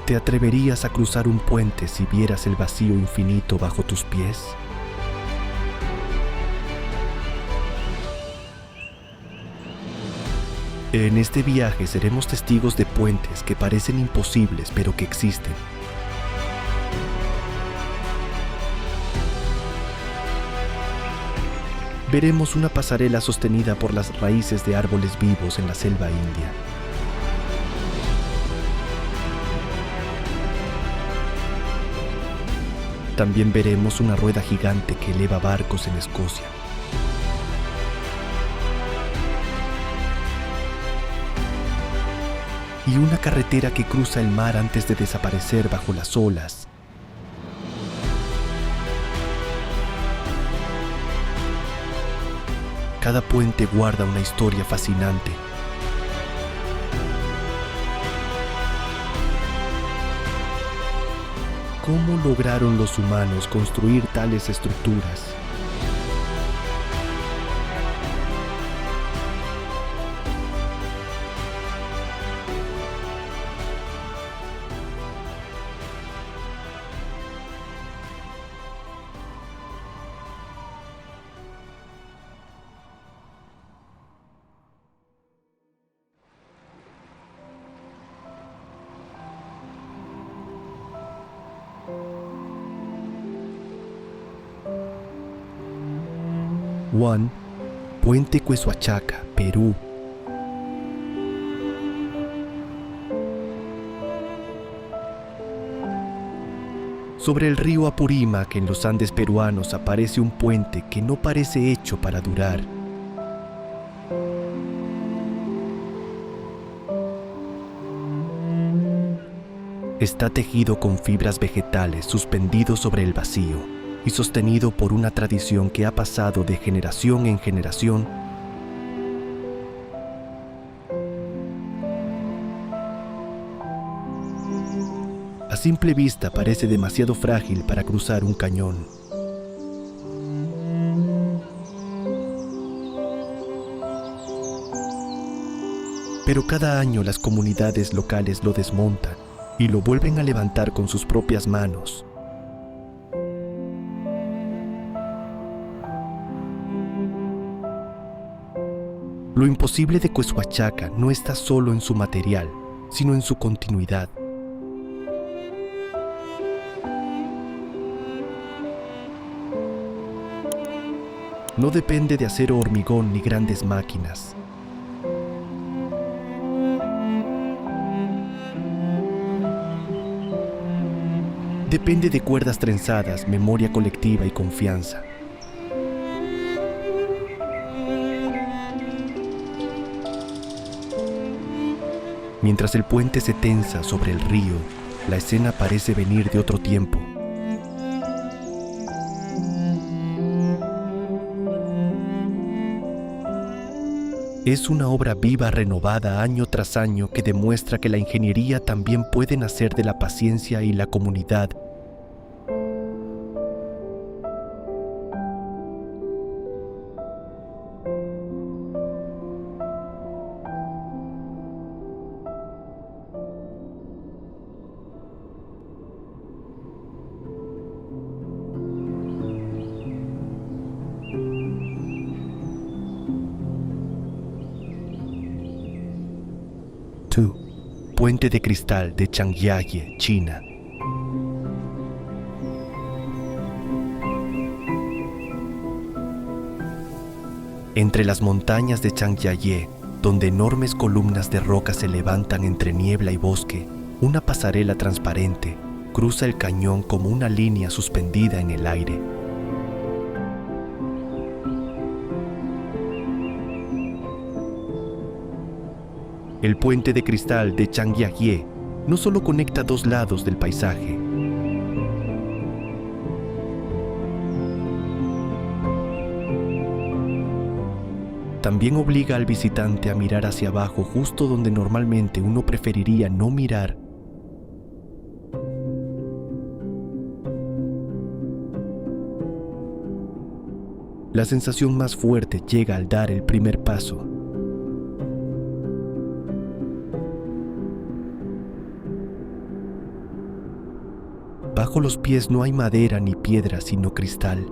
¿Te atreverías a cruzar un puente si vieras el vacío infinito bajo tus pies? En este viaje seremos testigos de puentes que parecen imposibles pero que existen. Veremos una pasarela sostenida por las raíces de árboles vivos en la selva india. También veremos una rueda gigante que eleva barcos en Escocia. Y una carretera que cruza el mar antes de desaparecer bajo las olas. Cada puente guarda una historia fascinante. ¿Cómo lograron los humanos construir tales estructuras? Juan, Puente Quesoachaca, Perú. Sobre el río Apurímac en los Andes peruanos aparece un puente que no parece hecho para durar. Está tejido con fibras vegetales suspendido sobre el vacío y sostenido por una tradición que ha pasado de generación en generación. A simple vista parece demasiado frágil para cruzar un cañón. Pero cada año las comunidades locales lo desmontan y lo vuelven a levantar con sus propias manos. Lo imposible de Quesoachaca no está solo en su material, sino en su continuidad. No depende de acero o hormigón ni grandes máquinas. Depende de cuerdas trenzadas, memoria colectiva y confianza. Mientras el puente se tensa sobre el río, la escena parece venir de otro tiempo. Es una obra viva renovada año tras año que demuestra que la ingeniería también puede nacer de la paciencia y la comunidad. Puente de cristal de Changyaye, China. Entre las montañas de Changyaye, donde enormes columnas de roca se levantan entre niebla y bosque, una pasarela transparente cruza el cañón como una línea suspendida en el aire. El puente de cristal de Changyaye no solo conecta dos lados del paisaje. También obliga al visitante a mirar hacia abajo justo donde normalmente uno preferiría no mirar. La sensación más fuerte llega al dar el primer paso. Bajo los pies no hay madera ni piedra, sino cristal.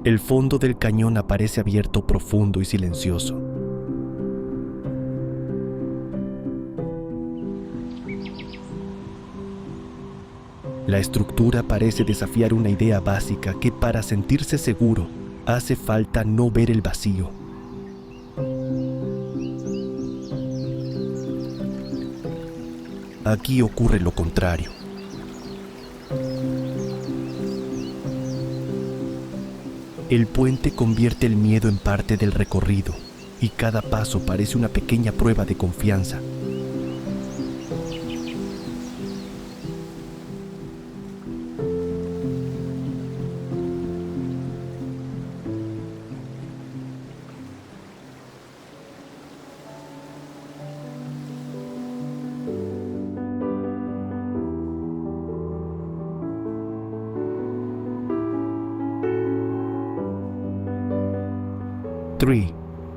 El fondo del cañón aparece abierto, profundo y silencioso. La estructura parece desafiar una idea básica que para sentirse seguro hace falta no ver el vacío. Aquí ocurre lo contrario. El puente convierte el miedo en parte del recorrido y cada paso parece una pequeña prueba de confianza.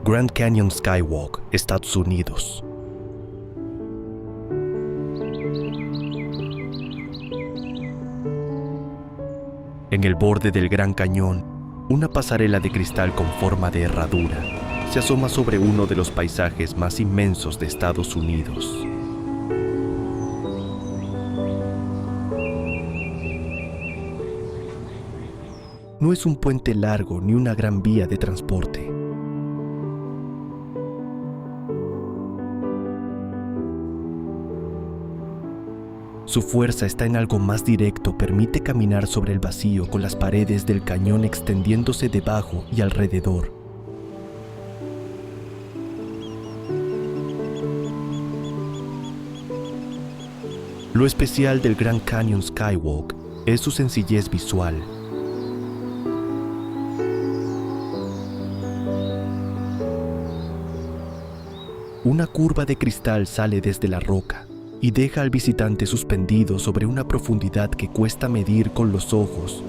Grand Canyon Skywalk, Estados Unidos. En el borde del Gran Cañón, una pasarela de cristal con forma de herradura se asoma sobre uno de los paisajes más inmensos de Estados Unidos. No es un puente largo ni una gran vía de transporte. Su fuerza está en algo más directo, permite caminar sobre el vacío con las paredes del cañón extendiéndose debajo y alrededor. Lo especial del Grand Canyon Skywalk es su sencillez visual. Una curva de cristal sale desde la roca y deja al visitante suspendido sobre una profundidad que cuesta medir con los ojos.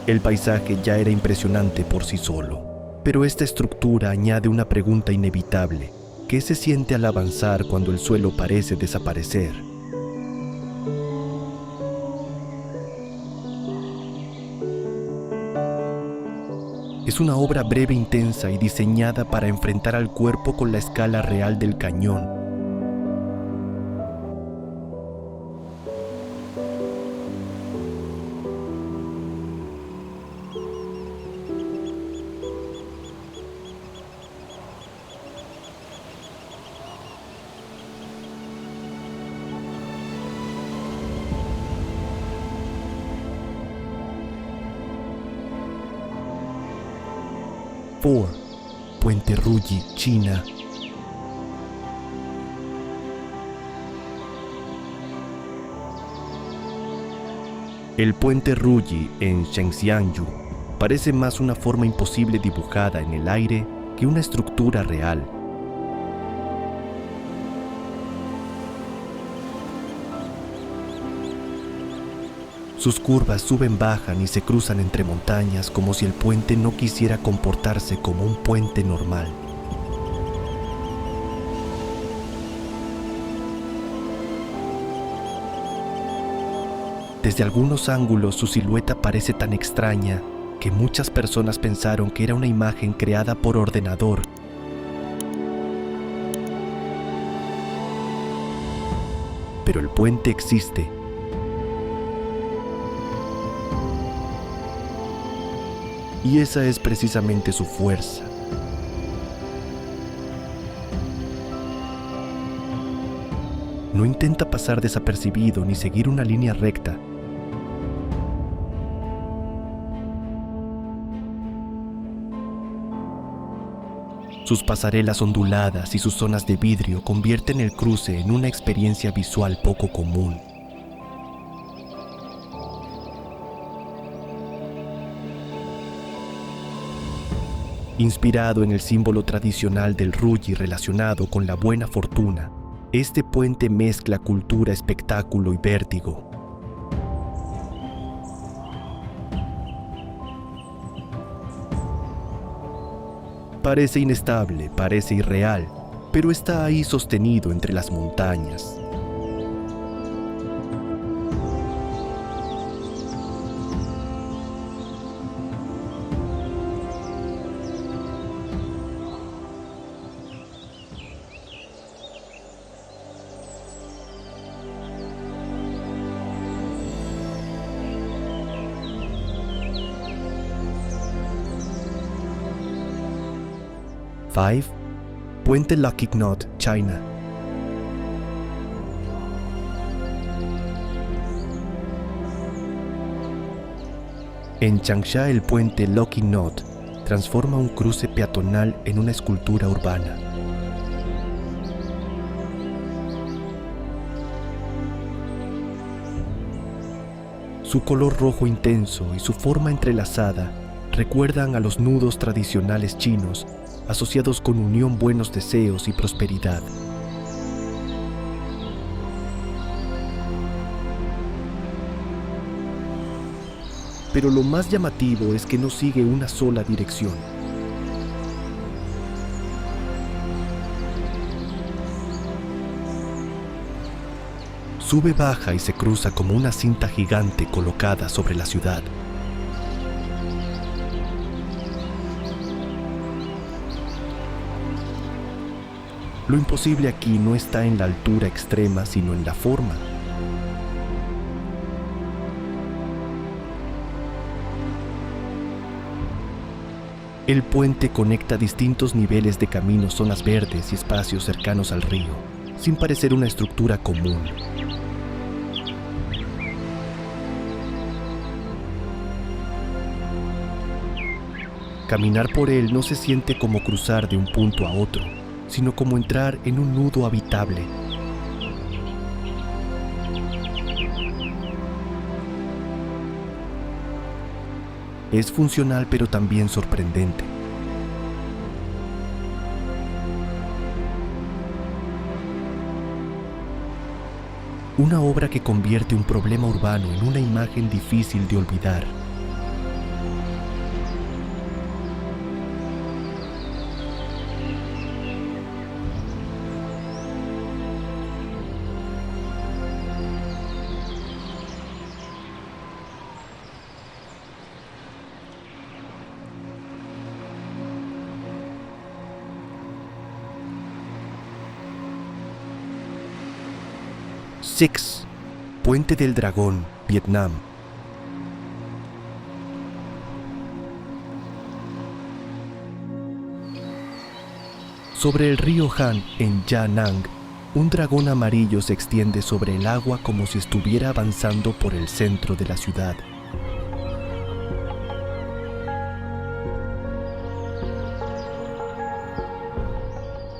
El paisaje ya era impresionante por sí solo, pero esta estructura añade una pregunta inevitable: ¿qué se siente al avanzar cuando el suelo parece desaparecer? Es una obra breve, intensa y diseñada para enfrentar al cuerpo con la escala real del cañón. Puente Ruyi, China. El puente Ruyi en Shenzhen parece más una forma imposible dibujada en el aire que una estructura real. Sus curvas suben, bajan y se cruzan entre montañas como si el puente no quisiera comportarse como un puente normal. Desde algunos ángulos su silueta parece tan extraña que muchas personas pensaron que era una imagen creada por ordenador. Pero el puente existe. Y esa es precisamente su fuerza. No intenta pasar desapercibido ni seguir una línea recta. Sus pasarelas onduladas y sus zonas de vidrio convierten el cruce en una experiencia visual poco común. Inspirado en el símbolo tradicional del Ruyi relacionado con la buena fortuna, este puente mezcla cultura, espectáculo y vértigo. Parece inestable, parece irreal, pero está ahí sostenido entre las montañas. Five, Puente Lucky Knot, China. En Changsha, el puente Lucky Knot transforma un cruce peatonal en una escultura urbana. Su color rojo intenso y su forma entrelazada recuerdan a los nudos tradicionales chinos asociados con unión, buenos deseos y prosperidad. Pero lo más llamativo es que no sigue una sola dirección. Sube, baja y se cruza como una cinta gigante colocada sobre la ciudad. Lo imposible aquí no está en la altura extrema, sino en la forma. El puente conecta distintos niveles de caminos, zonas verdes y espacios cercanos al río, sin parecer una estructura común. Caminar por él no se siente como cruzar de un punto a otro, sino como entrar en un nudo habitable. Es funcional pero también sorprendente. Una obra que convierte un problema urbano en una imagen difícil de olvidar. Six, Puente del Dragón, Vietnam. Sobre el río Han, en Ya Nang, un dragón amarillo se extiende sobre el agua como si estuviera avanzando por el centro de la ciudad.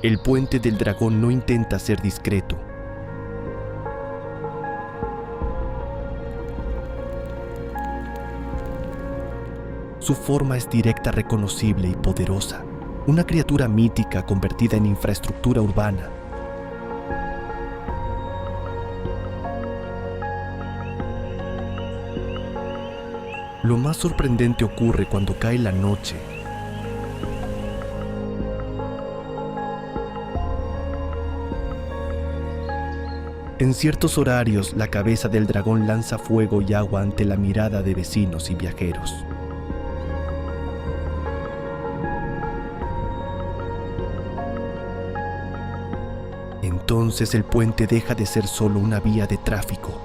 El puente del dragón no intenta ser discreto. Su forma es directa, reconocible y poderosa, una criatura mítica convertida en infraestructura urbana. Lo más sorprendente ocurre cuando cae la noche. En ciertos horarios, la cabeza del dragón lanza fuego y agua ante la mirada de vecinos y viajeros. Entonces el puente deja de ser solo una vía de tráfico.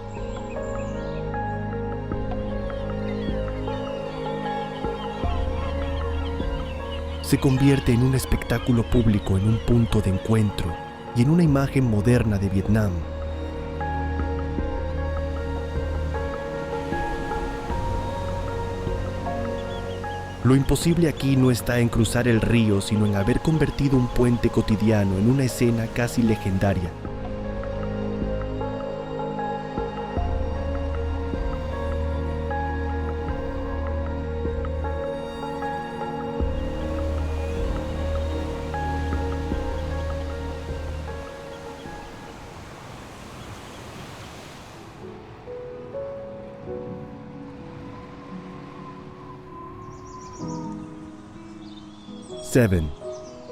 Se convierte en un espectáculo público, en un punto de encuentro y en una imagen moderna de Vietnam. Lo imposible aquí no está en cruzar el río, sino en haber convertido un puente cotidiano en una escena casi legendaria. Seven,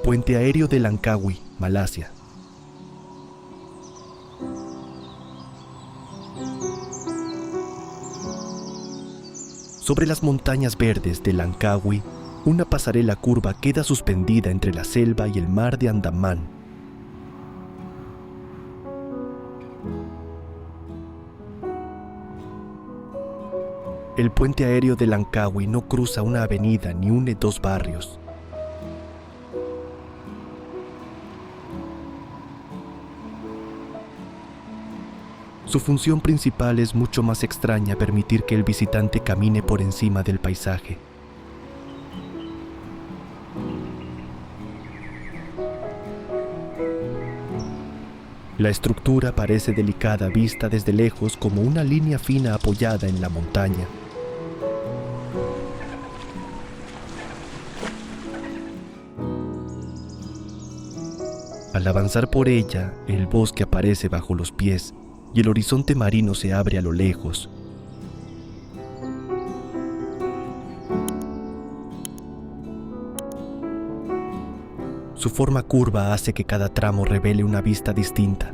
Puente aéreo de Langkawi, Malasia. Sobre las montañas verdes de Langkawi, una pasarela curva queda suspendida entre la selva y el mar de Andamán. El puente aéreo de Langkawi no cruza una avenida ni une dos barrios. Su función principal es mucho más extraña: permitir que el visitante camine por encima del paisaje. La estructura parece delicada vista desde lejos, como una línea fina apoyada en la montaña. Al avanzar por ella, el bosque aparece bajo los pies y el horizonte marino se abre a lo lejos. Su forma curva hace que cada tramo revele una vista distinta.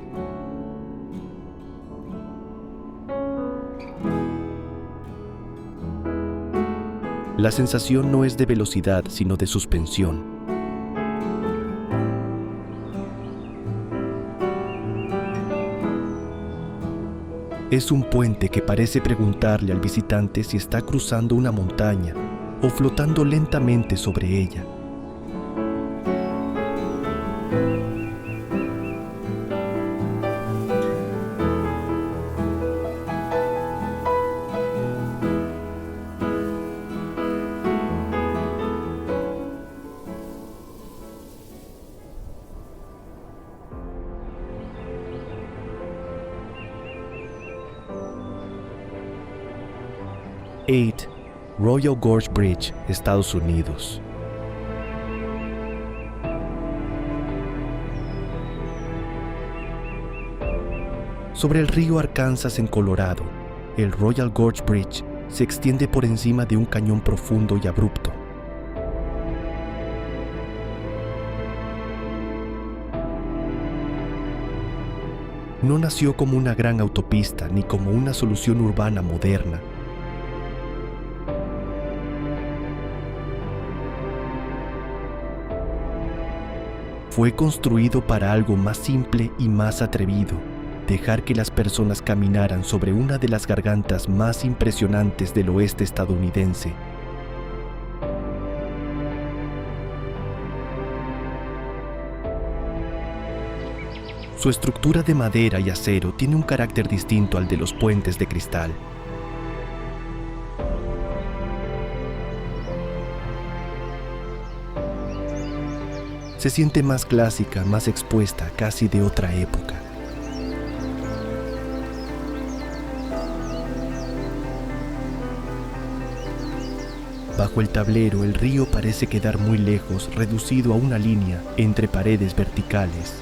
La sensación no es de velocidad, sino de suspensión. Es un puente que parece preguntarle al visitante si está cruzando una montaña o flotando lentamente sobre ella. Royal Gorge Bridge, Estados Unidos. Sobre el río Arkansas en Colorado, el Royal Gorge Bridge se extiende por encima de un cañón profundo y abrupto. No nació como una gran autopista ni como una solución urbana moderna. Fue construido para algo más simple y más atrevido: dejar que las personas caminaran sobre una de las gargantas más impresionantes del oeste estadounidense. Su estructura de madera y acero tiene un carácter distinto al de los puentes de cristal. Se siente más clásica, más expuesta, casi de otra época. Bajo el tablero, el río parece quedar muy lejos, reducido a una línea entre paredes verticales.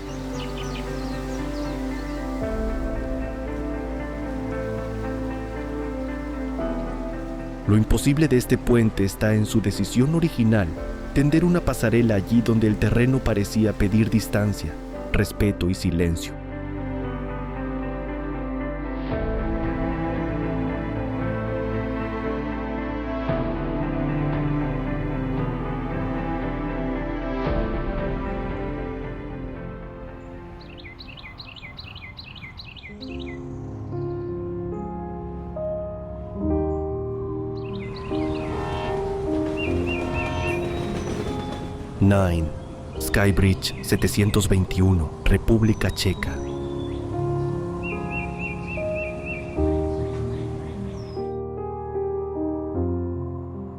Lo imposible de este puente está en su decisión original: tender una pasarela allí donde el terreno parecía pedir distancia, respeto y silencio. Sky Bridge 721, República Checa.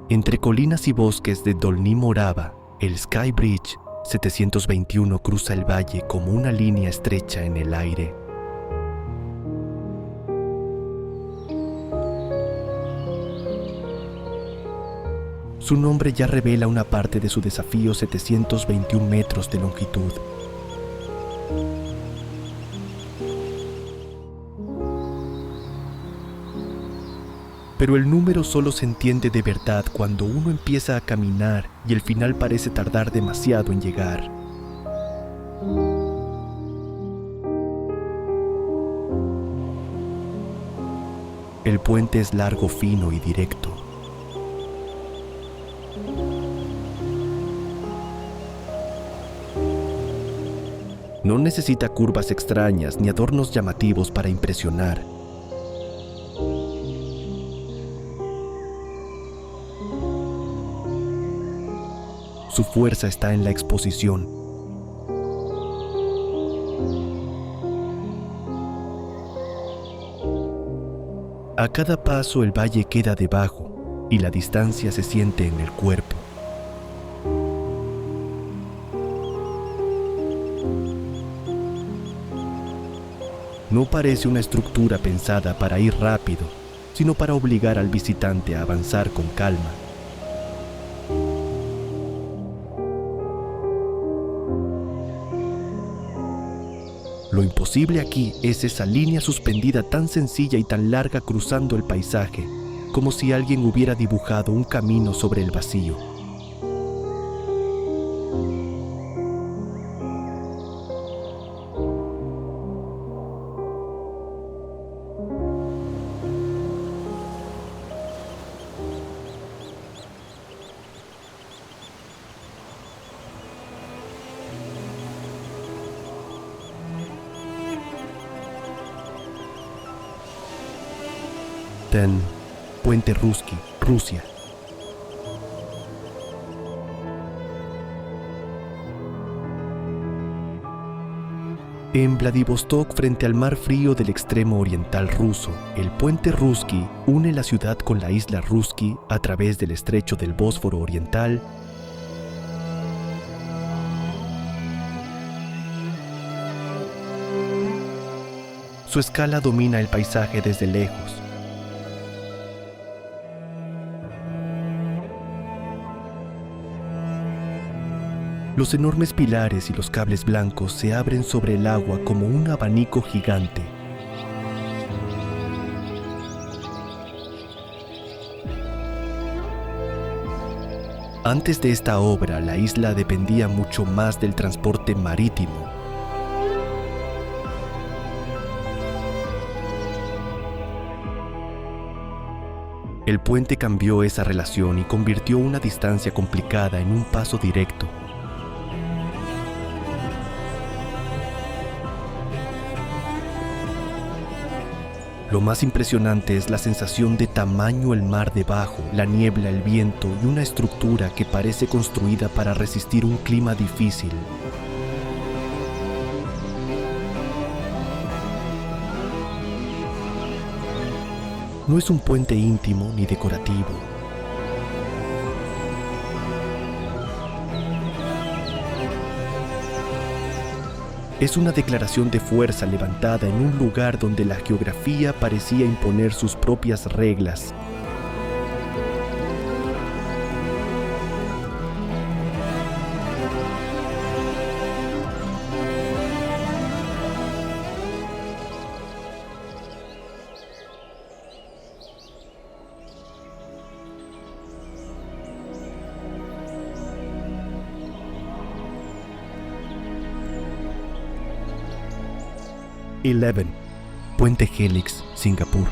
Entre colinas y bosques de Dolní Morava, el Sky Bridge 721 cruza el valle como una línea estrecha en el aire. Su nombre ya revela una parte de su desafío: 721 metros de longitud. Pero el número solo se entiende de verdad cuando uno empieza a caminar y el final parece tardar demasiado en llegar. El puente es largo, fino y directo. No necesita curvas extrañas ni adornos llamativos para impresionar. Su fuerza está en la exposición. A cada paso el valle queda debajo y la distancia se siente en el cuerpo. No parece una estructura pensada para ir rápido, sino para obligar al visitante a avanzar con calma. Lo imposible aquí es esa línea suspendida tan sencilla y tan larga cruzando el paisaje, como si alguien hubiera dibujado un camino sobre el vacío. Puente Ruski, Rusia. En Vladivostok, frente al mar frío del extremo oriental ruso, el puente Ruski une la ciudad con la isla Ruski a través del estrecho del Bósforo oriental. Su escala domina el paisaje desde lejos. Los enormes pilares y los cables blancos se abren sobre el agua como un abanico gigante. Antes de esta obra, la isla dependía mucho más del transporte marítimo. El puente cambió esa relación y convirtió una distancia complicada en un paso directo. Lo más impresionante es la sensación de tamaño el mar debajo, la niebla, el viento y una estructura que parece construida para resistir un clima difícil. No es un puente íntimo ni decorativo. Es una declaración de fuerza levantada en un lugar donde la geografía parecía imponer sus propias reglas. Puente Helix, Singapur.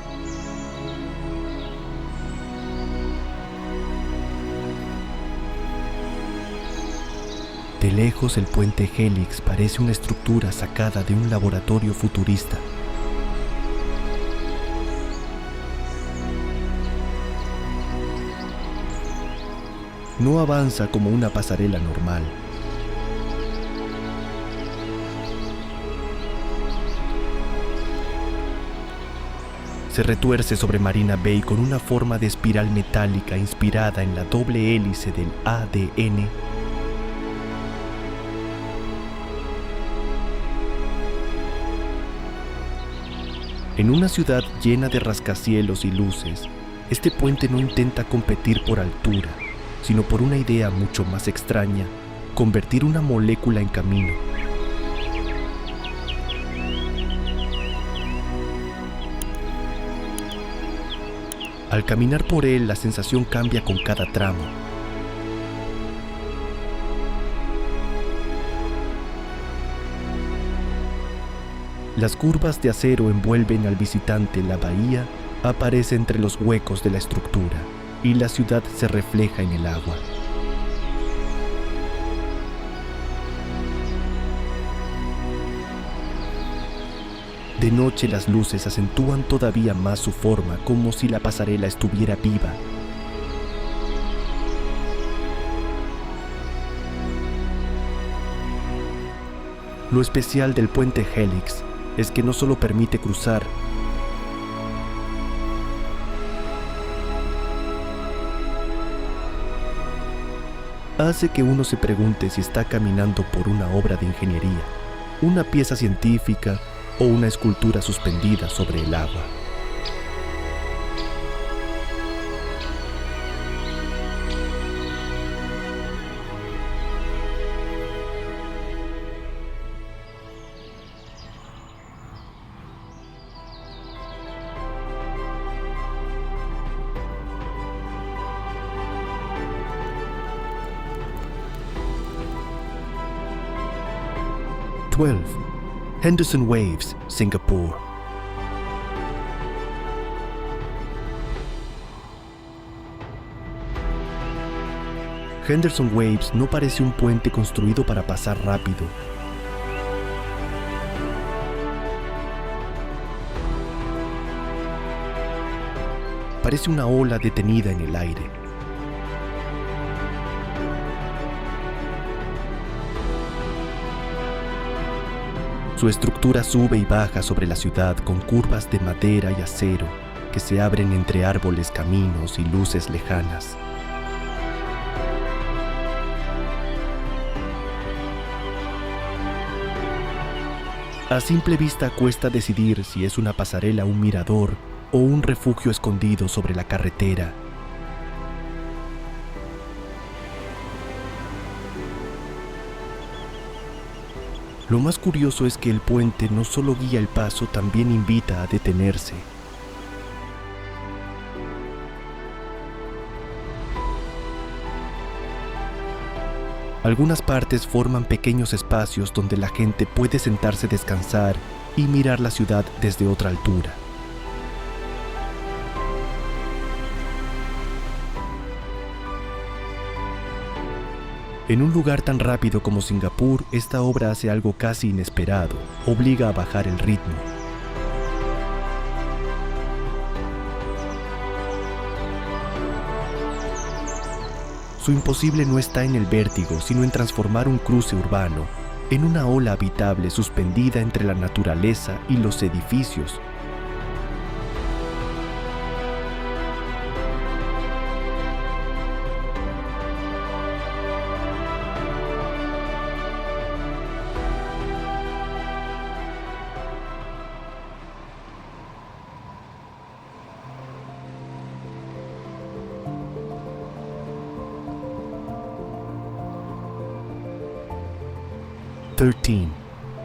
De lejos, el puente Helix parece una estructura sacada de un laboratorio futurista. No avanza como una pasarela normal. Se retuerce sobre Marina Bay con una forma de espiral metálica inspirada en la doble hélice del ADN. En una ciudad llena de rascacielos y luces, este puente no intenta competir por altura, sino por una idea mucho más extraña: convertir una molécula en camino. Al caminar por él, la sensación cambia con cada tramo. Las curvas de acero envuelven al visitante. La bahía aparece entre los huecos de la estructura y la ciudad se refleja en el agua. De noche las luces acentúan todavía más su forma, como si la pasarela estuviera viva. Lo especial del puente Helix es que no solo permite cruzar, hace que uno se pregunte si está caminando por una obra de ingeniería, una pieza científica o una escultura suspendida sobre el agua. Henderson Waves, Singapur. Henderson Waves no parece un puente construido para pasar rápido. Parece una ola detenida en el aire. Su estructura sube y baja sobre la ciudad con curvas de madera y acero que se abren entre árboles, caminos y luces lejanas. A simple vista cuesta decidir si es una pasarela, un mirador o un refugio escondido sobre la carretera. Lo más curioso es que el puente no solo guía el paso, también invita a detenerse. Algunas partes forman pequeños espacios donde la gente puede sentarse a descansar y mirar la ciudad desde otra altura. En un lugar tan rápido como Singapur, esta obra hace algo casi inesperado, obliga a bajar el ritmo. Su imposible no está en el vértigo, sino en transformar un cruce urbano en una ola habitable suspendida entre la naturaleza y los edificios.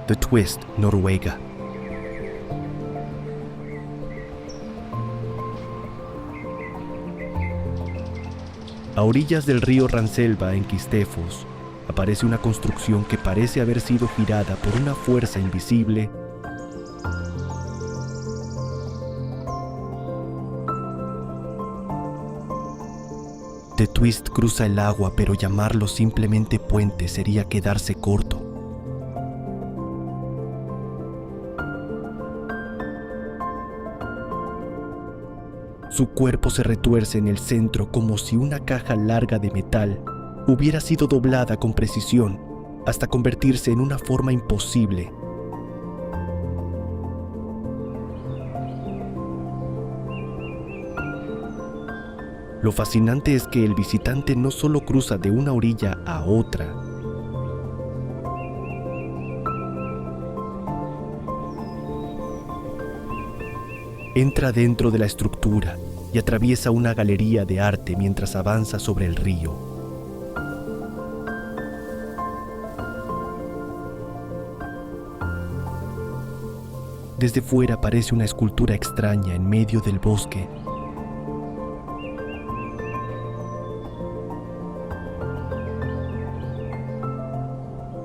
The Twist, Noruega. A orillas del río Ranselva, en Kistefos, aparece una construcción que parece haber sido girada por una fuerza invisible. The Twist cruza el agua, pero llamarlo simplemente puente sería quedarse corto. Su cuerpo se retuerce en el centro como si una caja larga de metal hubiera sido doblada con precisión hasta convertirse en una forma imposible. Lo fascinante es que el visitante no solo cruza de una orilla a otra, entra dentro de la estructura y atraviesa una galería de arte mientras avanza sobre el río. Desde fuera parece una escultura extraña en medio del bosque.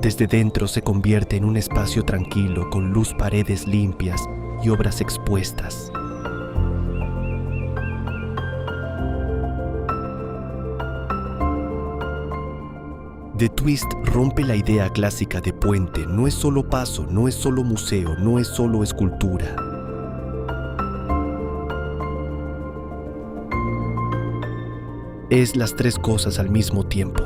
Desde dentro se convierte en un espacio tranquilo con luz, paredes limpias y obras expuestas. The Twist rompe la idea clásica de puente. No es solo paso, no es solo museo, no es solo escultura. Es las tres cosas al mismo tiempo.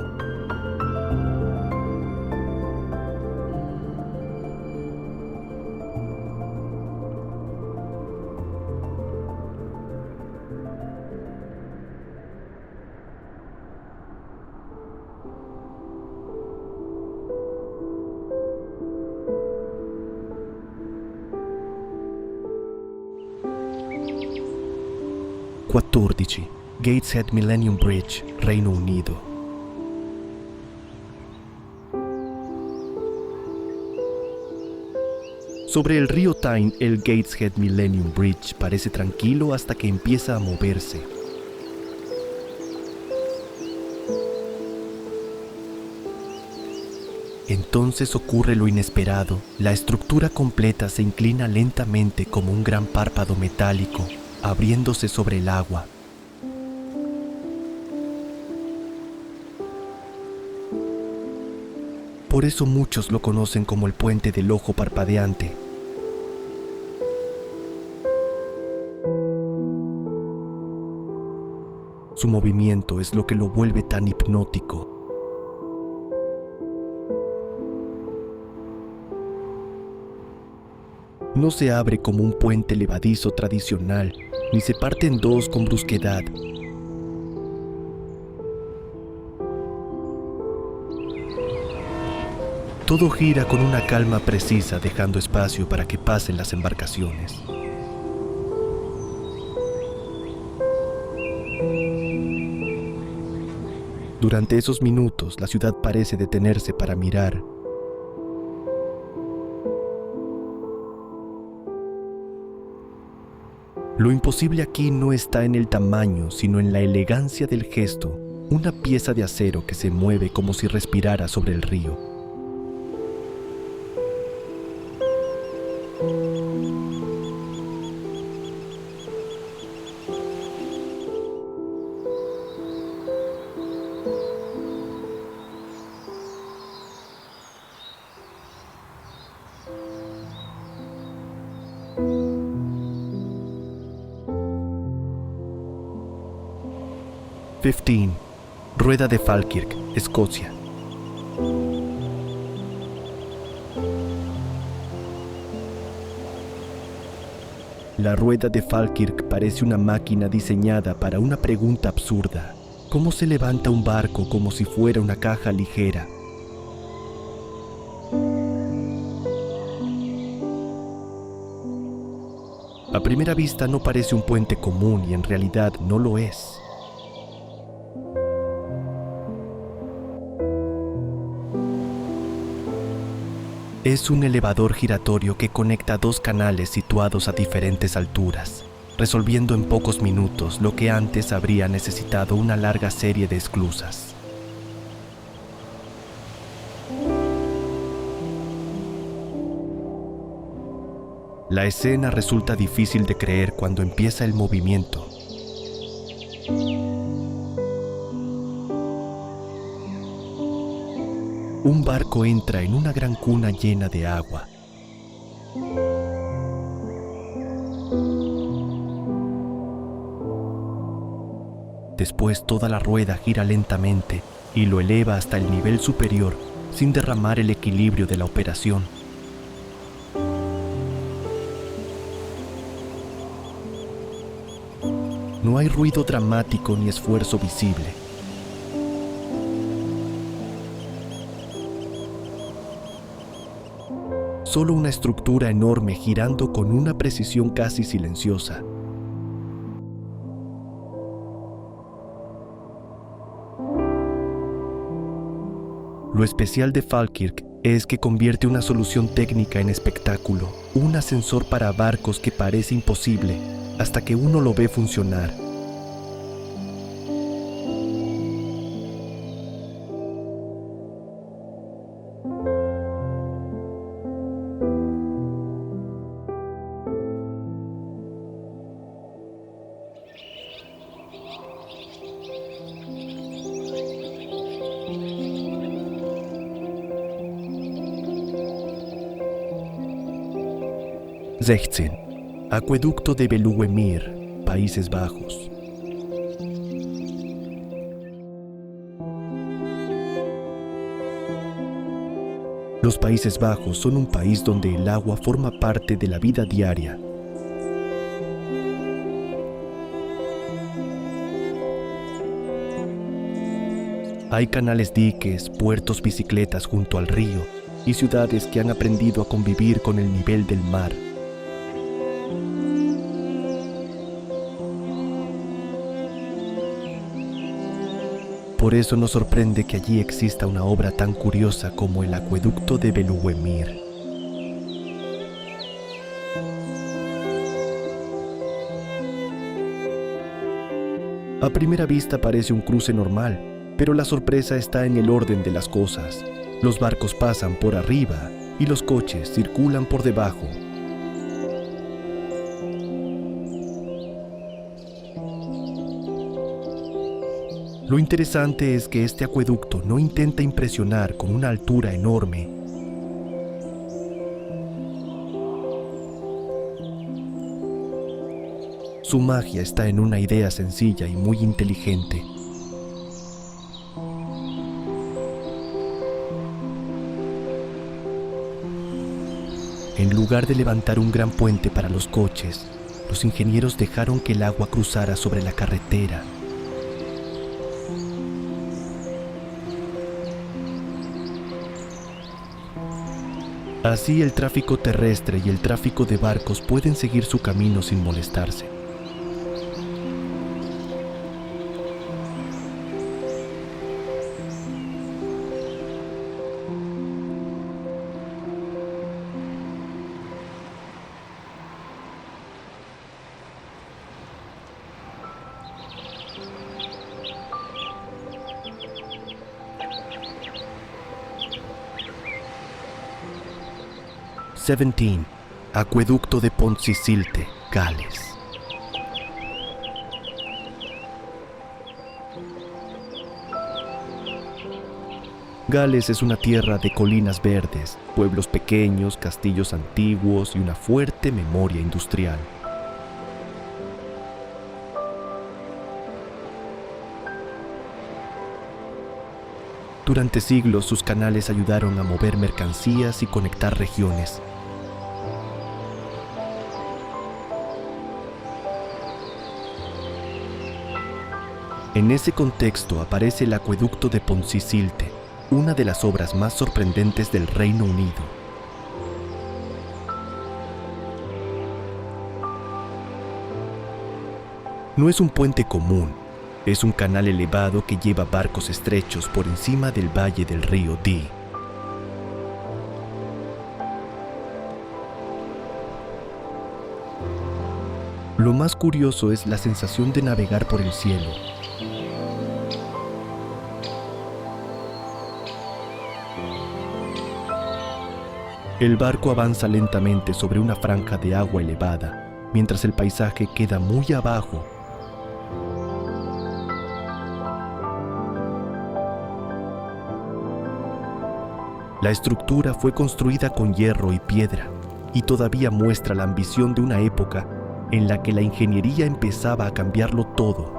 XIV. Gateshead Millennium Bridge, Reino Unido. Sobre el río Tyne, el Gateshead Millennium Bridge parece tranquilo hasta que empieza a moverse. Entonces ocurre lo inesperado. La estructura completa se inclina lentamente como un gran párpado metálico, abriéndose sobre el agua. Por eso muchos lo conocen como el puente del ojo parpadeante. Su movimiento es lo que lo vuelve tan hipnótico. No se abre como un puente levadizo tradicional, ni se parte en dos con brusquedad. Todo gira con una calma precisa, dejando espacio para que pasen las embarcaciones. Durante esos minutos, la ciudad parece detenerse para mirar. Lo imposible aquí no está en el tamaño, sino en la elegancia del gesto, una pieza de acero que se mueve como si respirara sobre el río. XV. Rueda de Falkirk, Escocia. La rueda de Falkirk parece una máquina diseñada para una pregunta absurda. ¿Cómo se levanta un barco como si fuera una caja ligera? A primera vista no parece un puente común y en realidad no lo es. Es un elevador giratorio que conecta dos canales situados a diferentes alturas, resolviendo en pocos minutos lo que antes habría necesitado una larga serie de esclusas. La escena resulta difícil de creer cuando empieza el movimiento. Un barco entra en una gran cuna llena de agua. Después toda la rueda gira lentamente y lo eleva hasta el nivel superior sin derramar el equilibrio de la operación. No hay ruido dramático ni esfuerzo visible. Solo una estructura enorme girando con una precisión casi silenciosa. Lo especial de Falkirk es que convierte una solución técnica en espectáculo, un ascensor para barcos que parece imposible hasta que uno lo ve funcionar. 16. Acueducto de Belluemir, Países Bajos. Los Países Bajos son un país donde el agua forma parte de la vida diaria. Hay canales, diques, puertos, bicicletas junto al río y ciudades que han aprendido a convivir con el nivel del mar. Por eso nos sorprende que allí exista una obra tan curiosa como el acueducto de Belluemir. A primera vista parece un cruce normal, pero la sorpresa está en el orden de las cosas. Los barcos pasan por arriba y los coches circulan por debajo. Lo interesante es que este acueducto no intenta impresionar con una altura enorme. Su magia está en una idea sencilla y muy inteligente. En lugar de levantar un gran puente para los coches, los ingenieros dejaron que el agua cruzara sobre la carretera. Así el tráfico terrestre y el tráfico de barcos pueden seguir su camino sin molestarse. XVII. Acueducto de Pontcisilte, Gales. Gales es una tierra de colinas verdes, pueblos pequeños, castillos antiguos y una fuerte memoria industrial. Durante siglos sus canales ayudaron a mover mercancías y conectar regiones. En ese contexto aparece el acueducto de Pontcisilte, una de las obras más sorprendentes del Reino Unido. No es un puente común, es un canal elevado que lleva barcos estrechos por encima del valle del río Dee. Lo más curioso es la sensación de navegar por el cielo. El barco avanza lentamente sobre una franja de agua elevada, mientras el paisaje queda muy abajo. La estructura fue construida con hierro y piedra, y todavía muestra la ambición de una época en la que la ingeniería empezaba a cambiarlo todo.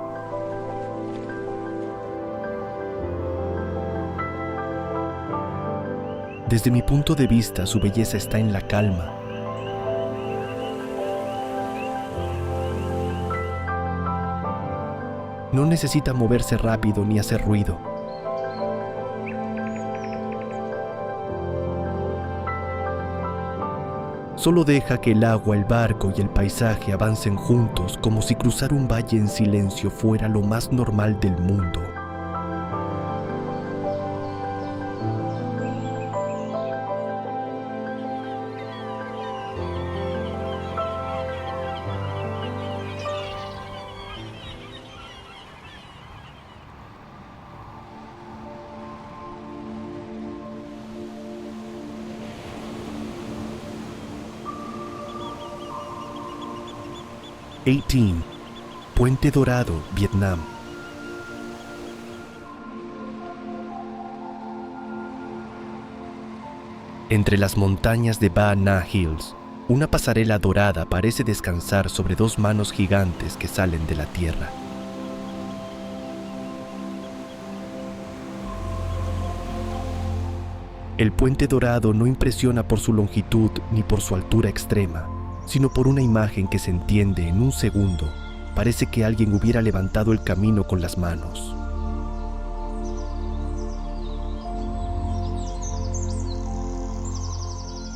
Desde mi punto de vista, su belleza está en la calma. No necesita moverse rápido ni hacer ruido. Solo deja que el agua, el barco y el paisaje avancen juntos como si cruzar un valle en silencio fuera lo más normal del mundo. XVIII. Puente Dorado, Vietnam. Entre las montañas de Ba Na Hills, Una pasarela dorada parece descansar sobre dos manos gigantes que salen de la tierra. El puente dorado no impresiona por su longitud ni por su altura extrema, sino por una imagen que se entiende en un segundo. Parece que alguien hubiera levantado el camino con las manos.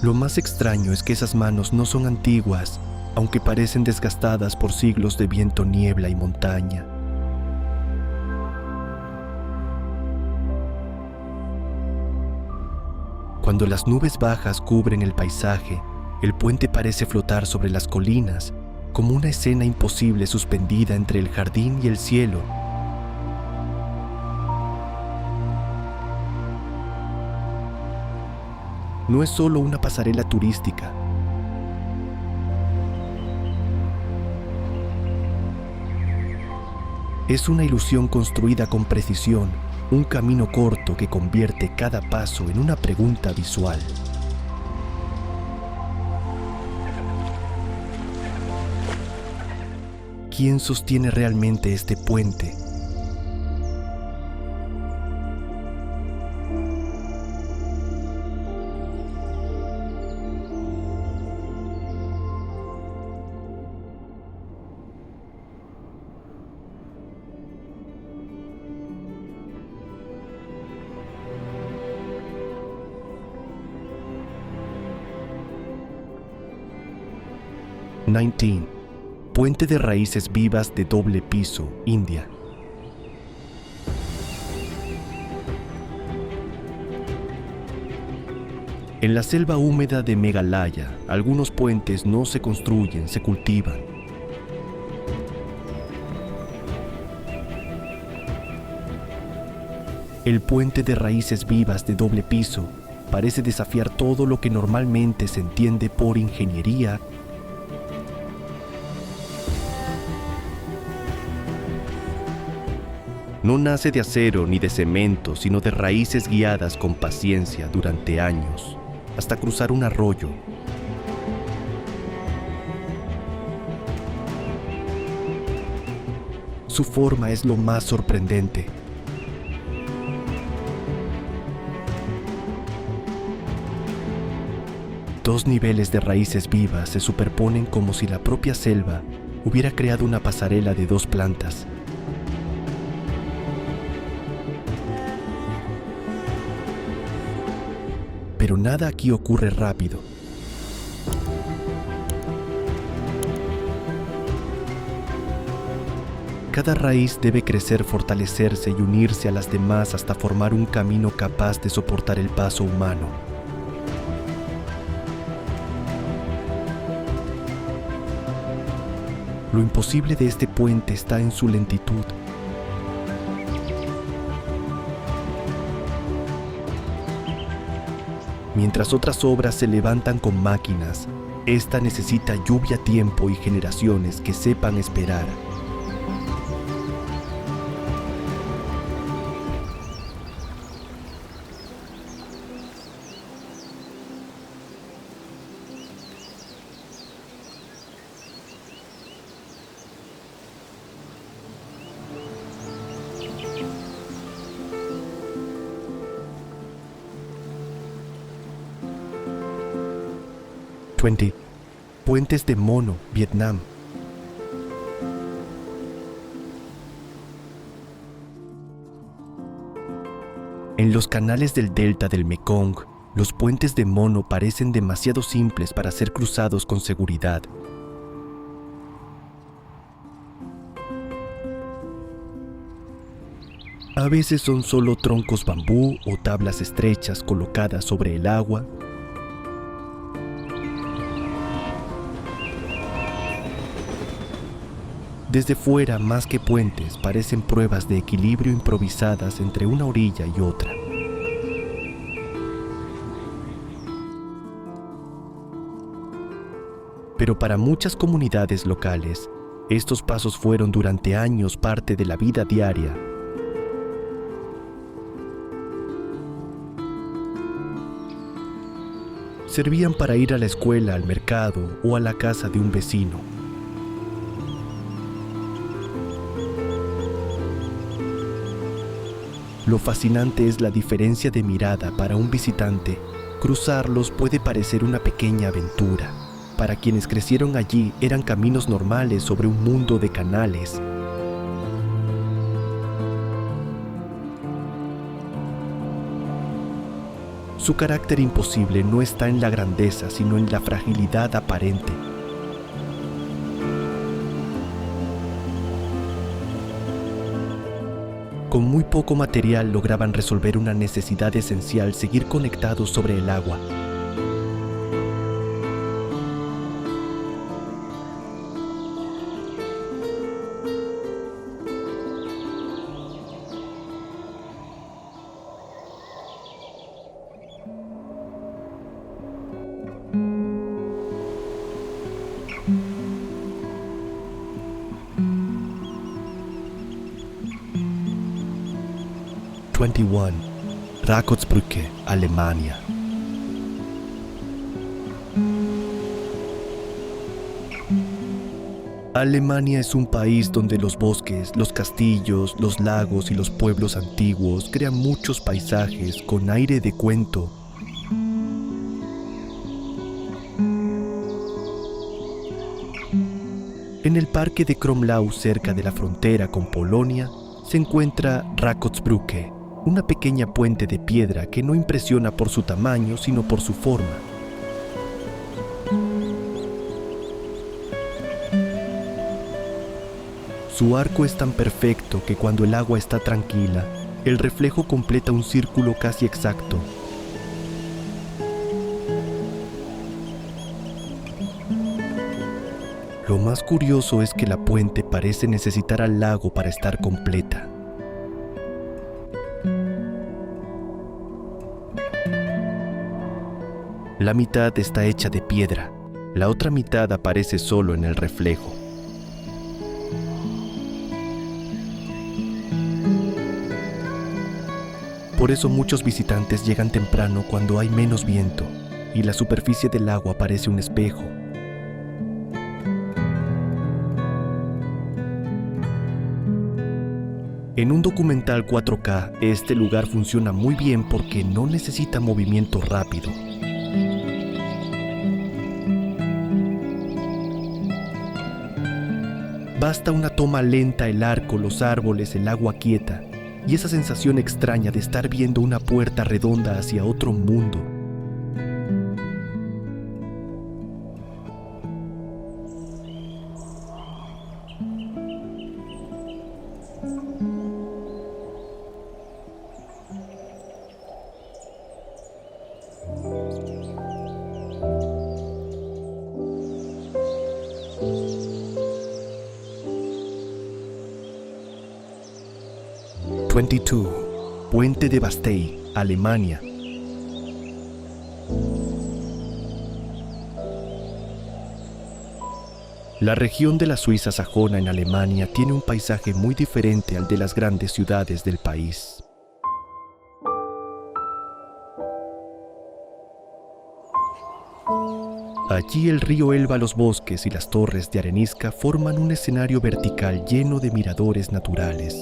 Lo más extraño es que esas manos no son antiguas, aunque parecen desgastadas por siglos de viento, niebla y montaña. Cuando las nubes bajas cubren el paisaje, el puente parece flotar sobre las colinas, como una escena imposible suspendida entre el jardín y el cielo. No es solo una pasarela turística. Es una ilusión construida con precisión, un camino corto que convierte cada paso en una pregunta visual. ¿Quién sostiene realmente este puente? Puente de raíces vivas de doble piso, India. En la selva húmeda de Meghalaya, algunos puentes no se construyen, se cultivan. El puente de raíces vivas de doble piso parece desafiar todo lo que normalmente se entiende por ingeniería. No nace de acero ni de cemento, sino de raíces guiadas con paciencia durante años, hasta cruzar un arroyo. Su forma es lo más sorprendente. Dos niveles de raíces vivas se superponen como si la propia selva hubiera creado una pasarela de dos plantas. Pero nada aquí ocurre rápido. Cada raíz debe crecer, fortalecerse y unirse a las demás hasta formar un camino capaz de soportar el paso humano. Lo imposible de este puente está en su lentitud. Mientras otras obras se levantan con máquinas, esta necesita lluvia, tiempo y generaciones que sepan esperar. Puentes de Mono, Vietnam. En los canales del delta del Mekong, los puentes de Mono parecen demasiado simples para ser cruzados con seguridad. A veces son solo troncos bambú o tablas estrechas colocadas sobre el agua. Desde fuera, más que puentes, parecen pruebas de equilibrio improvisadas entre una orilla y otra. Pero para muchas comunidades locales, estos pasos fueron durante años parte de la vida diaria. Servían para ir a la escuela, al mercado o a la casa de un vecino. Lo fascinante es la diferencia de mirada. Para un visitante, cruzarlos puede parecer una pequeña aventura. Para quienes crecieron allí, eran caminos normales sobre un mundo de canales. Su carácter imposible no está en la grandeza, sino en la fragilidad aparente. Con muy poco material lograban resolver una necesidad esencial: seguir conectados sobre el agua. Rakotsbrücke, Alemania. Alemania es un país donde los bosques, los castillos, los lagos y los pueblos antiguos crean muchos paisajes con aire de cuento. En el parque de Kromlau, cerca de la frontera con Polonia, se encuentra Rakotsbrücke, una pequeña puente de piedra que no impresiona por su tamaño, sino por su forma. Su arco es tan perfecto que cuando el agua está tranquila, el reflejo completa un círculo casi exacto. Lo más curioso es que la puente parece necesitar al lago para estar completa. La mitad está hecha de piedra, la otra mitad aparece solo en el reflejo. Por eso muchos visitantes llegan temprano cuando hay menos viento y la superficie del agua parece un espejo. En un documental 4K, este lugar funciona muy bien porque no necesita movimiento rápido. Basta una toma lenta: el arco, los árboles, el agua quieta, y esa sensación extraña de estar viendo una puerta redonda hacia otro mundo. Puente de Bastei, Alemania. La región de la Suiza sajona en Alemania tiene un paisaje muy diferente al de las grandes ciudades del país. Allí el río Elba, los bosques y las torres de arenisca forman un escenario vertical lleno de miradores naturales.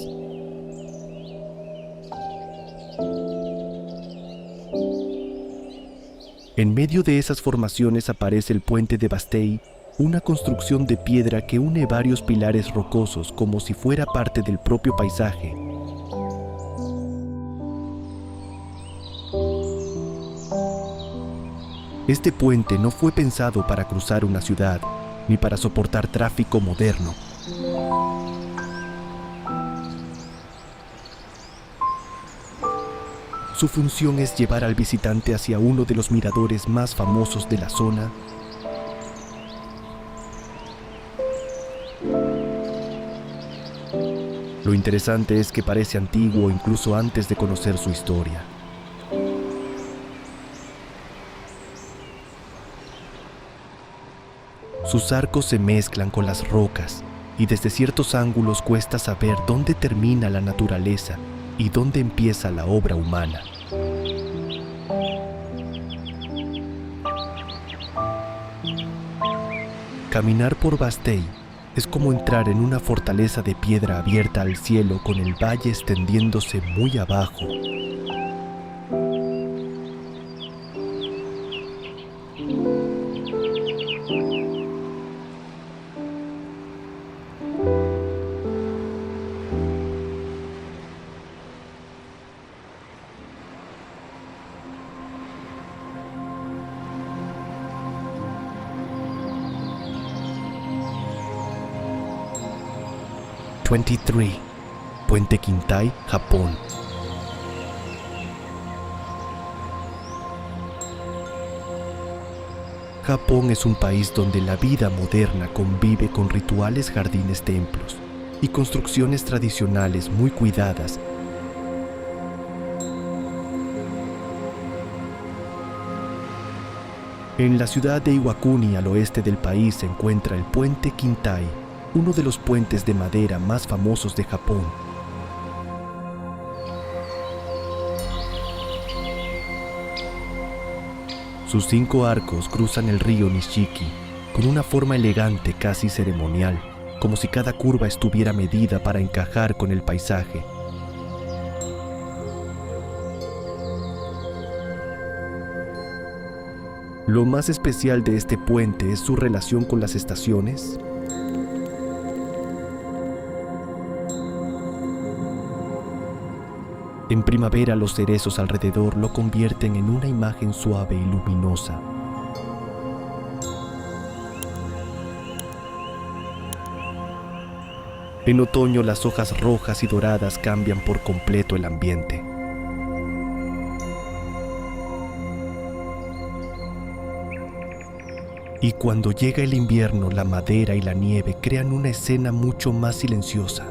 En medio de esas formaciones aparece el puente de Bastei, una construcción de piedra que une varios pilares rocosos como si fuera parte del propio paisaje. Este puente no fue pensado para cruzar una ciudad, ni para soportar tráfico moderno. Su función es llevar al visitante hacia uno de los miradores más famosos de la zona. Lo interesante es que parece antiguo incluso antes de conocer su historia. Sus arcos se mezclan con las rocas y desde ciertos ángulos cuesta saber dónde termina la naturaleza y dónde empieza la obra humana. Caminar por Bastei es como entrar en una fortaleza de piedra abierta al cielo con el valle extendiéndose muy abajo. Puente Kintai, Japón. Japón es un país donde la vida moderna convive con rituales, jardines, templos y construcciones tradicionales muy cuidadas. En la ciudad de Iwakuni, al oeste del país, se encuentra el Puente Kintai, uno de los puentes de madera más famosos de Japón. Sus 5 arcos cruzan el río Nishiki con una forma elegante, casi ceremonial, como si cada curva estuviera medida para encajar con el paisaje. Lo más especial de este puente es su relación con las estaciones. En primavera, los cerezos alrededor lo convierten en una imagen suave y luminosa. En otoño, las hojas rojas y doradas cambian por completo el ambiente. Y cuando llega el invierno, la madera y la nieve crean una escena mucho más silenciosa.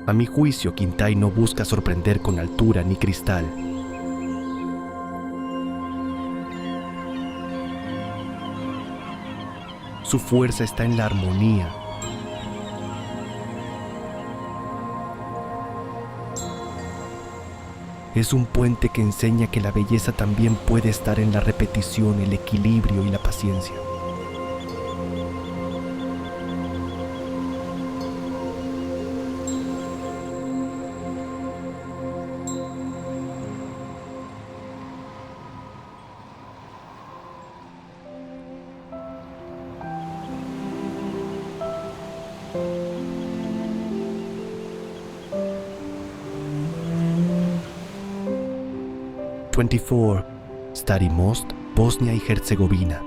A mi juicio, Kintai no busca sorprender con altura ni cristal. Su fuerza está en la armonía. Es un puente que enseña que la belleza también puede estar en la repetición, el equilibrio y la paciencia. Stari Most, Bosnia y Herzegovina.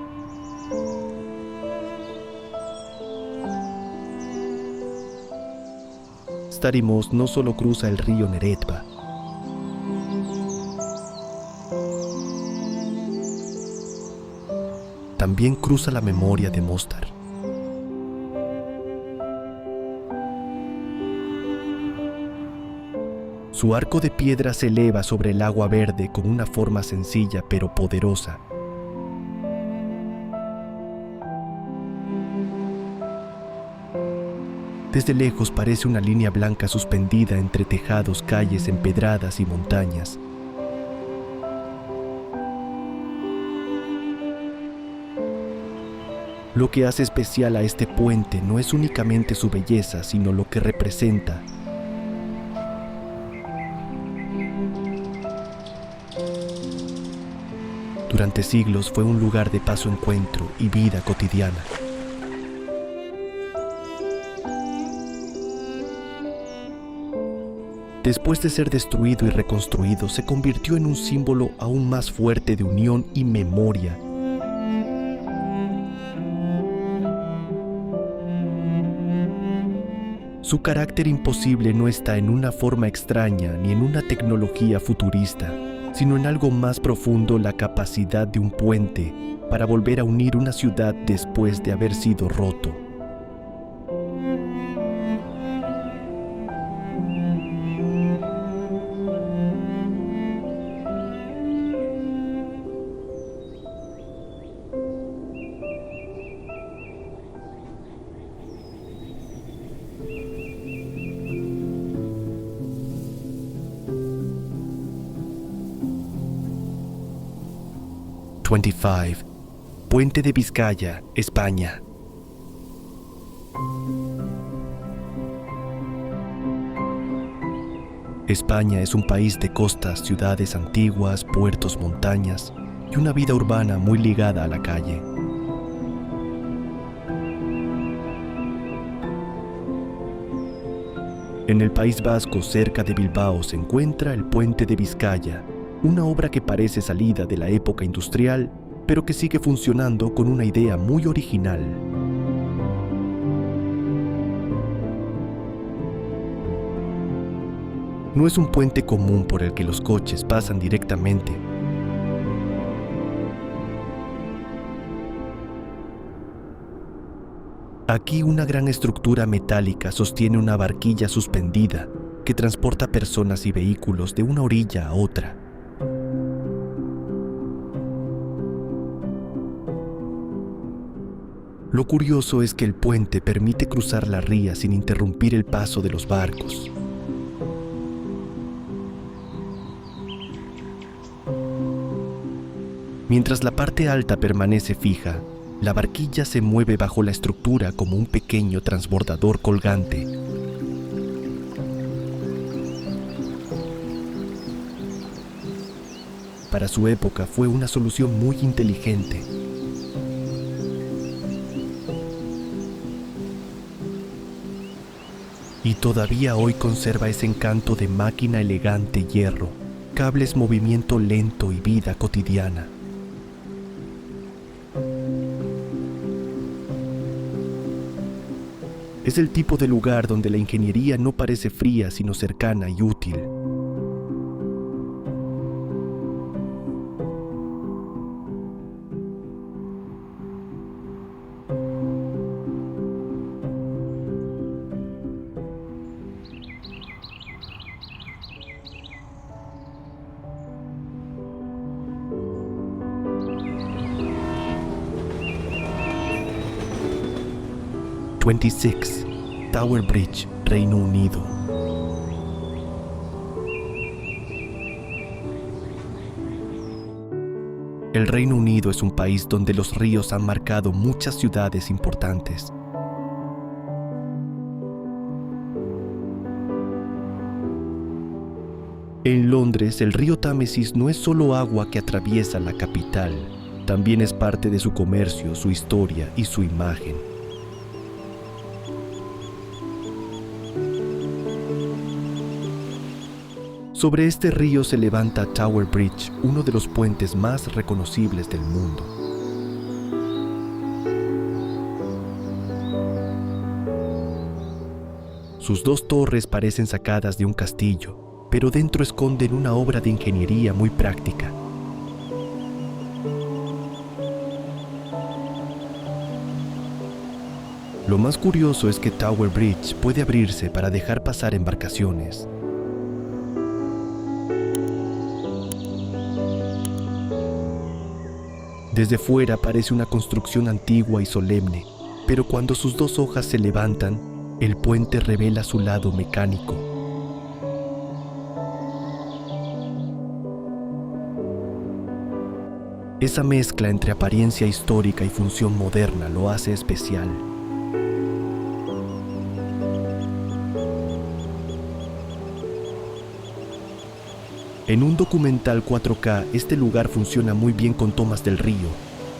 Stari Most no solo cruza el río Neretva, también cruza la memoria de Mostar. Su arco de piedra se eleva sobre el agua verde con una forma sencilla pero poderosa. Desde lejos parece una línea blanca suspendida entre tejados, calles empedradas y montañas. Lo que hace especial a este puente no es únicamente su belleza, sino lo que representa. Durante siglos fue un lugar de paso, encuentro y vida cotidiana. Después de ser destruido y reconstruido, se convirtió en un símbolo aún más fuerte de unión y memoria. Su carácter imposible no está en una forma extraña ni en una tecnología futurista, sino en algo más profundo: la capacidad de un puente para volver a unir una ciudad después de haber sido roto. 25. Puente de Vizcaya, España. España es un país de costas, ciudades antiguas, puertos, montañas y una vida urbana muy ligada a la calle. En el País Vasco, cerca de Bilbao, se encuentra el Puente de Vizcaya, una obra que parece salida de la época industrial, pero que sigue funcionando con una idea muy original. No es un puente común por el que los coches pasan directamente. Aquí una gran estructura metálica sostiene una barquilla suspendida que transporta personas y vehículos de una orilla a otra. Lo curioso es que el puente permite cruzar la ría sin interrumpir el paso de los barcos. Mientras la parte alta permanece fija, la barquilla se mueve bajo la estructura como un pequeño transbordador colgante. Para su época fue una solución muy inteligente. Y todavía hoy conserva ese encanto de máquina elegante hierro, cables movimiento lento y vida cotidiana. Es el tipo de lugar donde la ingeniería no parece fría sino cercana y útil. (26) Tower Bridge, Reino Unido. El Reino Unido es un país donde los ríos han marcado muchas ciudades importantes. En Londres, el río Támesis no es solo agua que atraviesa la capital, también es parte de su comercio, su historia y su imagen. Sobre este río se levanta Tower Bridge, uno de los puentes más reconocibles del mundo. Sus dos torres parecen sacadas de un castillo, pero dentro esconden una obra de ingeniería muy práctica. Lo más curioso es que Tower Bridge puede abrirse para dejar pasar embarcaciones. Desde fuera parece una construcción antigua y solemne, pero cuando sus dos hojas se levantan, el puente revela su lado mecánico. Esa mezcla entre apariencia histórica y función moderna lo hace especial. En un documental 4K, este lugar funciona muy bien con tomas del río,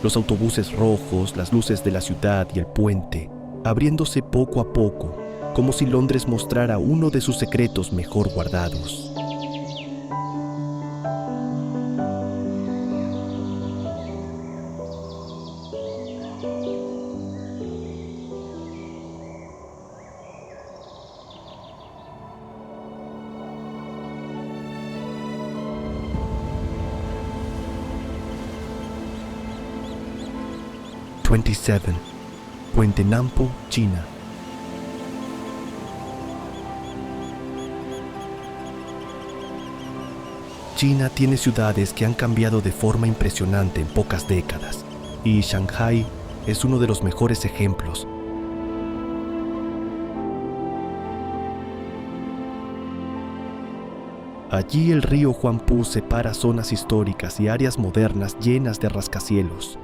los autobuses rojos, las luces de la ciudad y el puente, abriéndose poco a poco, como si Londres mostrara uno de sus secretos mejor guardados. (27) Puente Nampo, China. China tiene ciudades que han cambiado de forma impresionante en pocas décadas, y Shanghái es uno de los mejores ejemplos. Allí el río Huangpu separa zonas históricas y áreas modernas llenas de rascacielos.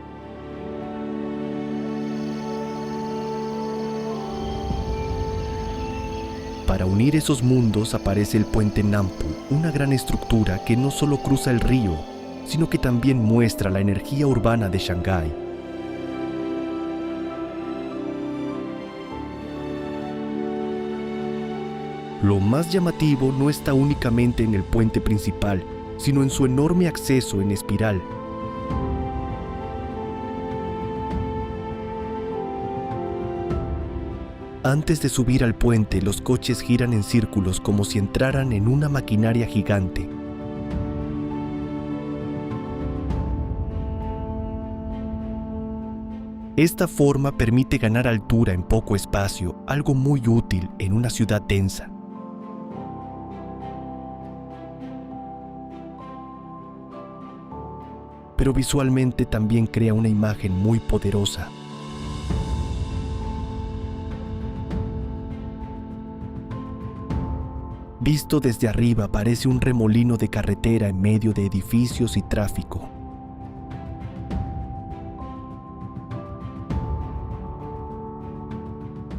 Para unir esos mundos aparece el puente Nampu, una gran estructura que no solo cruza el río, sino que también muestra la energía urbana de Shanghái. Lo más llamativo no está únicamente en el puente principal, sino en su enorme acceso en espiral. Antes de subir al puente, los coches giran en círculos como si entraran en una maquinaria gigante. Esta forma permite ganar altura en poco espacio, algo muy útil en una ciudad densa. Pero visualmente también crea una imagen muy poderosa. Visto desde arriba parece un remolino de carretera en medio de edificios y tráfico.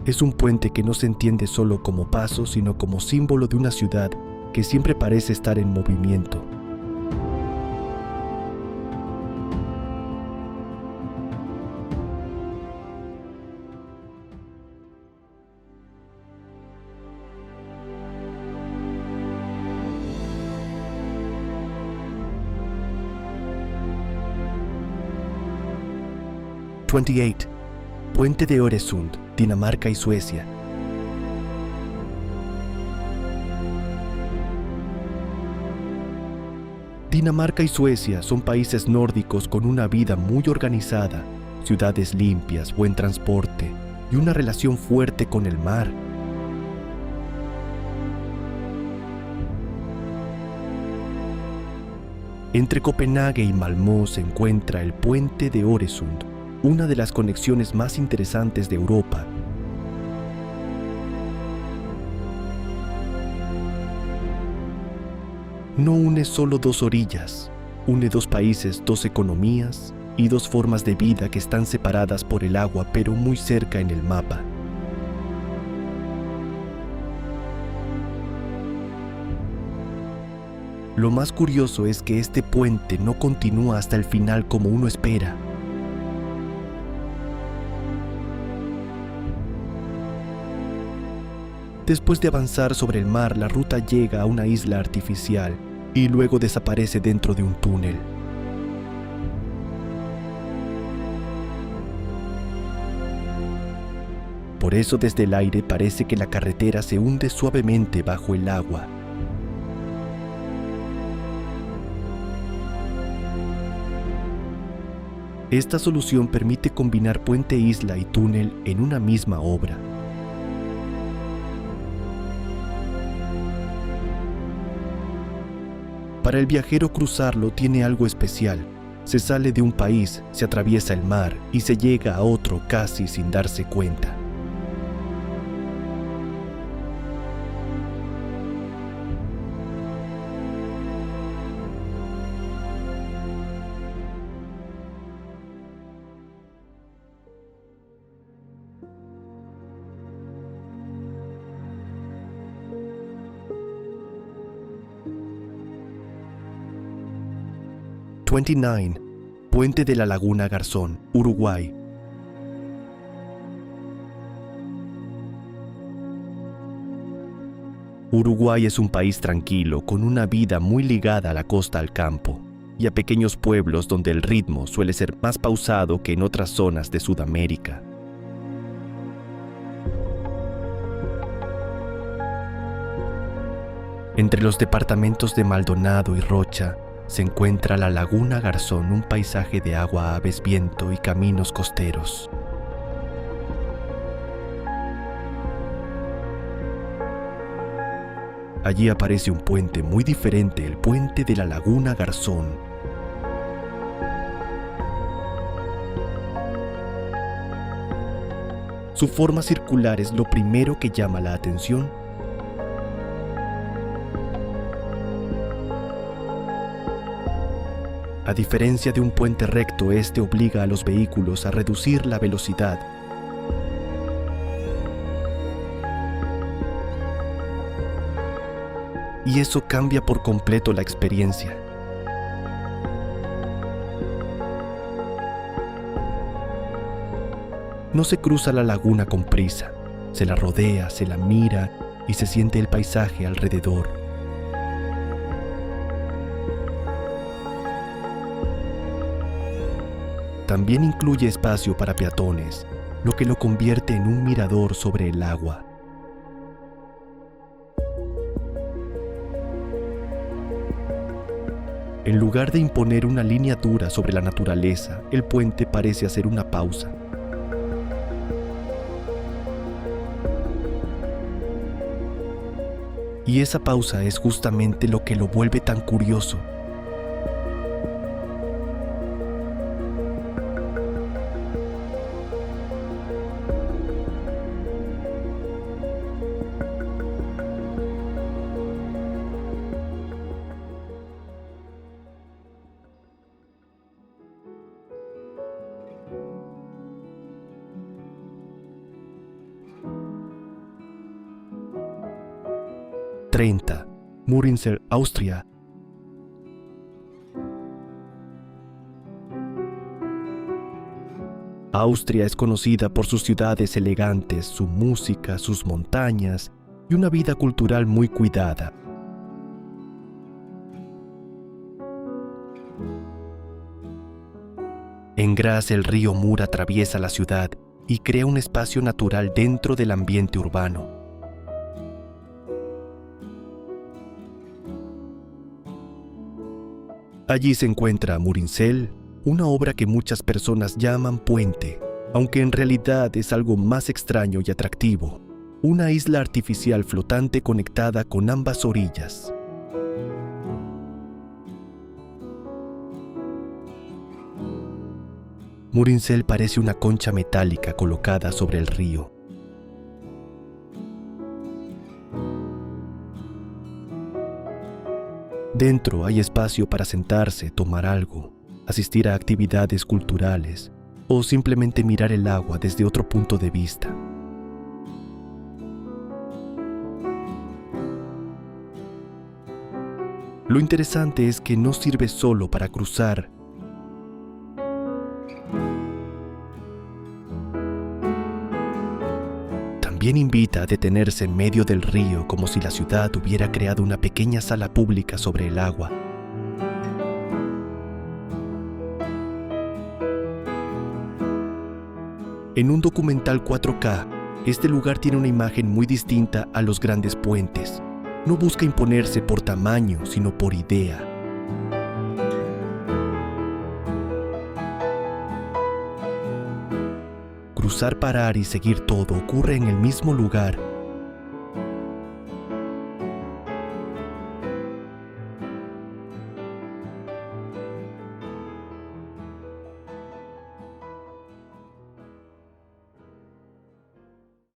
Es un puente que no se entiende solo como paso, sino como símbolo de una ciudad que siempre parece estar en movimiento. Puente de Øresund, Dinamarca y Suecia. Dinamarca y Suecia son países nórdicos con una vida muy organizada, ciudades limpias, buen transporte y una relación fuerte con el mar. Entre Copenhague y Malmö se encuentra el puente de Øresund, una de las conexiones más interesantes de Europa. No une solo dos orillas, une dos países, dos economías y dos formas de vida que están separadas por el agua pero muy cerca en el mapa. Lo más curioso es que este puente no continúa hasta el final como uno espera. Después de avanzar sobre el mar, la ruta llega a una isla artificial y luego desaparece dentro de un túnel. Por eso desde el aire parece que la carretera se hunde suavemente bajo el agua. Esta solución permite combinar puente isla y túnel en una misma obra. Para el viajero cruzarlo tiene algo especial. Se sale de un país, se atraviesa el mar y se llega a otro casi sin darse cuenta. Puente de la Laguna Garzón, Uruguay. Uruguay es un país tranquilo, con una vida muy ligada a la costa al campo y a pequeños pueblos donde el ritmo suele ser más pausado que en otras zonas de Sudamérica. Entre los departamentos de Maldonado y Rocha, se encuentra la Laguna Garzón, un paisaje de agua, aves, viento y caminos costeros. Allí aparece un puente muy diferente, el puente de la Laguna Garzón. Su forma circular es lo primero que llama la atención. A diferencia de un puente recto, este obliga a los vehículos a reducir la velocidad. Y eso cambia por completo la experiencia. No se cruza la laguna con prisa, se la rodea, se la mira y se siente el paisaje alrededor. También incluye espacio para peatones, lo que lo convierte en un mirador sobre el agua. En lugar de imponer una línea dura sobre la naturaleza, el puente parece hacer una pausa. Y esa pausa es justamente lo que lo vuelve tan curioso. Murinsel, Austria. Austria es conocida por sus ciudades elegantes, su música, sus montañas y una vida cultural muy cuidada. En Graz, el río Mur atraviesa la ciudad y crea un espacio natural dentro del ambiente urbano. Allí se encuentra Murinsel, una obra que muchas personas llaman puente, aunque en realidad es algo más extraño y atractivo, una isla artificial flotante conectada con ambas orillas. Murinsel parece una concha metálica colocada sobre el río. Dentro hay espacio para sentarse, tomar algo, asistir a actividades culturales o simplemente mirar el agua desde otro punto de vista. Lo interesante es que no sirve solo para cruzar. También invita a detenerse en medio del río como si la ciudad hubiera creado una pequeña sala pública sobre el agua. En un documental 4K, este lugar tiene una imagen muy distinta a los grandes puentes. No busca imponerse por tamaño, sino por idea. Cruzar, parar y seguir todo ocurre en el mismo lugar,